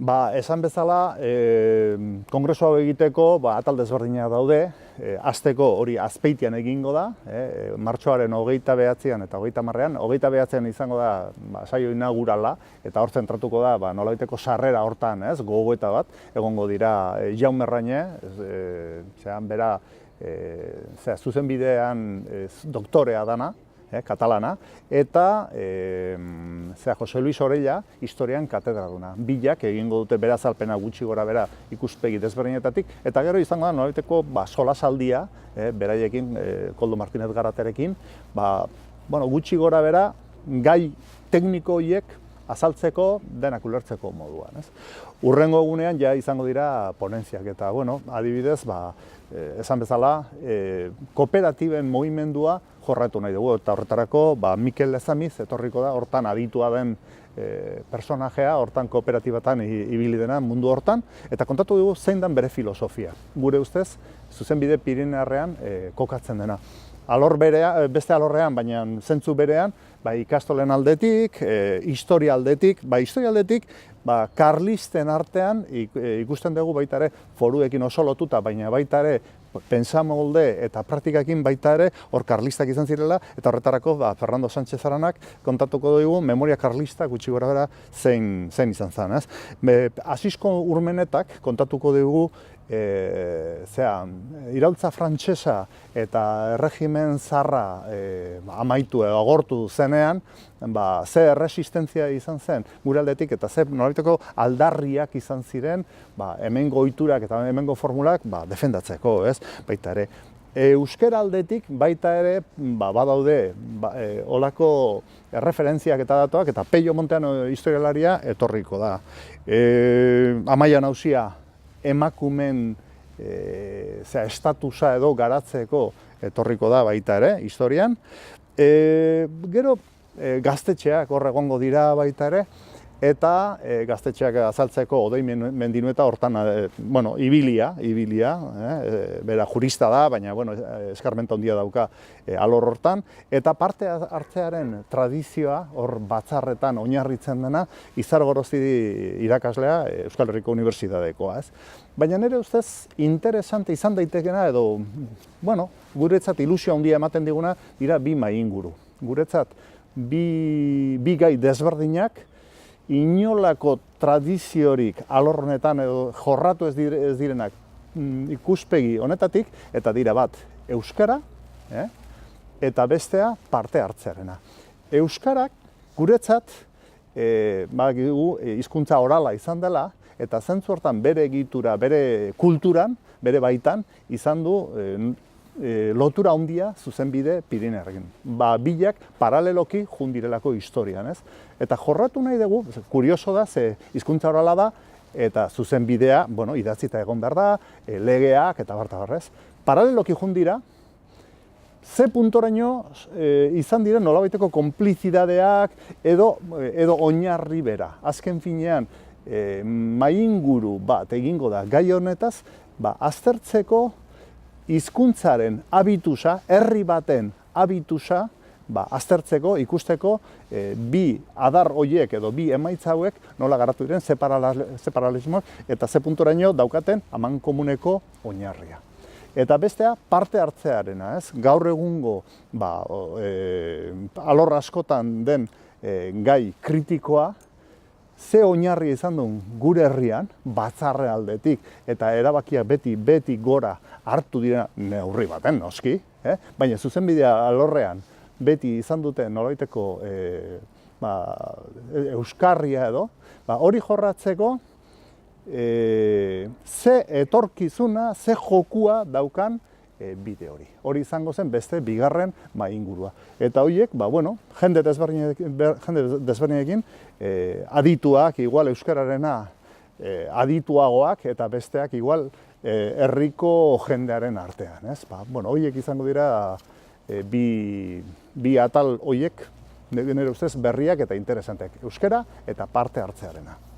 Esan bezala, kongresu hau egiteko atal desberdinak daude. Hasteko hori Azpeitian egingo da, martxoaren 29an eta 30an. 29an izango da saio inaugurala, eta hor zentratuko da nolabaiteko sarrera hortan, gogoeta bat, egongo dira Jaume Erraine, bera zuzenbidean doktorea dana, katalana, eta Jose Luis Orella historian katedraduna. Bilak egingo dute bera azalpena gutxi gora bera ikuspegi desberdinetatik, eta gero izango da nolabaiteko solasaldia, beraiekin, Koldo Martinez Garaterekin, gutxi gora bera gai tekniko horiek azaltzeko denak ulertzeko moduan. Hurrengo egunean ja izango dira ponentziak, eta adibidez, esan bezala, kooperatiben mugimendua jorratu nahi dugu, eta horretarako Mikel Lezamiz etorriko da, hortan aditua den personajea, hortan kooperatibatan ibili dena mundu hortan, eta kontatu dugu zein den bere filosofia. Gure ustez, zuzenbide Pirinearrean kokatzen dena. Beste alorrean, baina zentzu berean, ikastolen aldetik, historia aldetik, karlisten artean ikusten dugu baita ere foruekin oso lotuta, baina baita ere pentsamolde eta praktikakin baita ere hor karlistak izan zirela, eta horretarako Fernando Sánchez Aranak kontatuko dugu memoria karlista gutxi gora bera zein izan zen. Asisko Urmenetak kontatuko dugu iraultza frantsesa eta erregimen zarra amaitu edo agortu zenean, ze erresistentzia izan zen gure aldetik eta ze nolabaiteko aldarriak izan ziren hemengo ohiturak eta hemengo formulak defendatzeko, baita ere. Euskara aldetik baita ere badaude olako erreferentziak eta datuak, eta Pello Monteano historialaria etorriko da. Amaia Nauzia emakumen estatusa edo garatzeko etorriko da baita ere, historian. Gero gaztetxeak hor egongo dira baita ere, eta gaztetxeak azaltzeko Odei Mendinueta hortan, ibilia, bera jurista da, baina eskarmenta handia dauka alor hortan, eta parte hartzearen tradizioa hor batzarretan oinarritzen dena Izargorozidi irakaslea Euskal Herriko Unibertsitatekoa. Baina nire ustez interesante izan daitekena edo, guretzat ilusio handia ematen diguna dira bi mahai inguru. Guretzat bi gai desberdinak, inolako tradiziorik alor honetan edo jorratu ez direnak ikuspegi honetatik, eta dira bat euskara, eta bestea parte hartzearena. Euskarak guretzat hizkuntza orala izan dela, eta zentzu hortan bere egitura, bere kulturan, bere baitan izan du lotura handia zuzenbide Pirinearrekin. Bilak paraleloki jundirelako historian, Eta jorratu nahi dugu, kurioso da, ze hizkuntza orala da, eta zuzenbidea, idatzita egon behar da, legeak eta bartabarrez. Paraleloki jundira, ze puntoraino izan diren nolabaiteko konplizidadeak edo oinarri bera. Azken finean, mainguru bat egingo da gai honetaz, aztertzeko hizkuntzaren habitusa, herri baten habitusa, aztertzeko, ikusteko, bi adar horiek edo bi emaitza hauek nola garatu diren separalismoak eta ze puntoraino daukaten amankomuneko oinarria. Eta bestea parte hartzearena, gaur egungo alor askotan den gai kritikoa, ze oinarri izan duen gure herrian, batzarre aldetik, eta erabakiak beti gora hartu dira neurri baten, noski, baina zuzenbidea alorrean beti izan duten nolabaiteko euskarria edo, hori jorratzeko ze etorkizuna, ze jokua daukan bide hori. Hori izango zen beste bigarren ingurua. Eta horiek, jende desberdinekin, adituak, igual euskararena adituagoak, eta besteak igual herriko jendearen artean. Horiek izango dira bi atal horiek, nire ustez berriak eta interesanteak. Euskara eta parte hartzearena.